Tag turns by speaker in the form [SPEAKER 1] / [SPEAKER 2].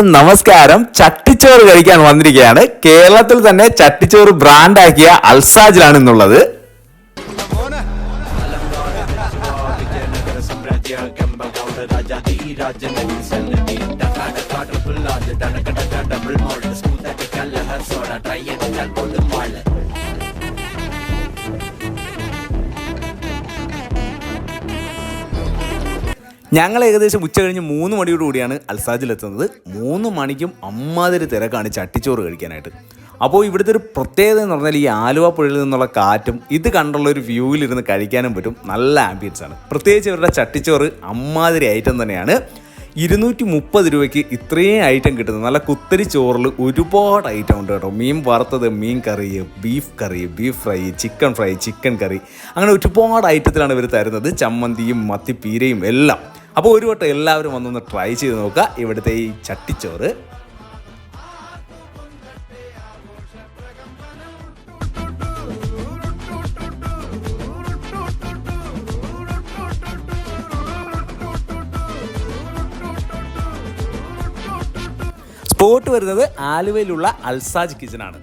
[SPEAKER 1] എല്ലാവർക്കും നമസ്കാരം. ചട്ടിച്ചോറ് കഴിക്കാൻ വന്നിരിക്കുകയാണ്. കേരളത്തിൽ തന്നെ ചട്ടിച്ചോറ് ബ്രാൻഡാക്കിയ അൽസാജിലാണ് ഇന്നുള്ളത്. ഞങ്ങൾ ഏകദേശം ഉച്ച കഴിഞ്ഞ് 3 മണിയോടുകൂടിയാണ് അൽസാജിലെത്തുന്നത്. 3 മണിക്കും അമ്മാതിരി തിരക്കാണ് ചട്ടിച്ചോറ് കഴിക്കാനായിട്ട്. അപ്പോൾ ഇവിടുത്തെ ഒരു പ്രത്യേകത എന്ന് പറഞ്ഞാൽ ഈ ആലുവ പുഴയിൽ നിന്നുള്ള കാറ്റും ഇത് കണ്ടുള്ള ഒരു വ്യൂവിലിരുന്ന് കഴിക്കാനും പറ്റും. നല്ല ആംബിയൻസ് ആണ്. പ്രത്യേകിച്ച് ഇവരുടെ ചട്ടിച്ചോറ് അമ്മാതിരി ഐറ്റം തന്നെയാണ്. 230 രൂപയ്ക്ക് ഇത്രയും ഐറ്റം കിട്ടുന്നത്. നല്ല കുത്തരി ചോറിൽ ഒരുപാട് ഐറ്റം ഉണ്ട് കേട്ടോ. മീൻ വറുത്തത്, മീൻ കറി, ബീഫ് ഫ്രൈ, ചിക്കൻ കറി, അങ്ങനെ ഒരുപാട് ഐറ്റത്തിലാണ് ഇവർ തരുന്നത്. ചമ്മന്തിയും മത്തിപ്പീരയും എല്ലാം. അപ്പോൾ ഒരു വട്ടം എല്ലാവരും വന്നൊന്ന് ട്രൈ ചെയ്ത് നോക്കുക ഇവിടുത്തെ ഈ ചട്ടിച്ചോറ്. സ്പോട്ട് വരുന്നത് ആലുവയിലുള്ള അൽസാജ് കിച്ചനാണ്.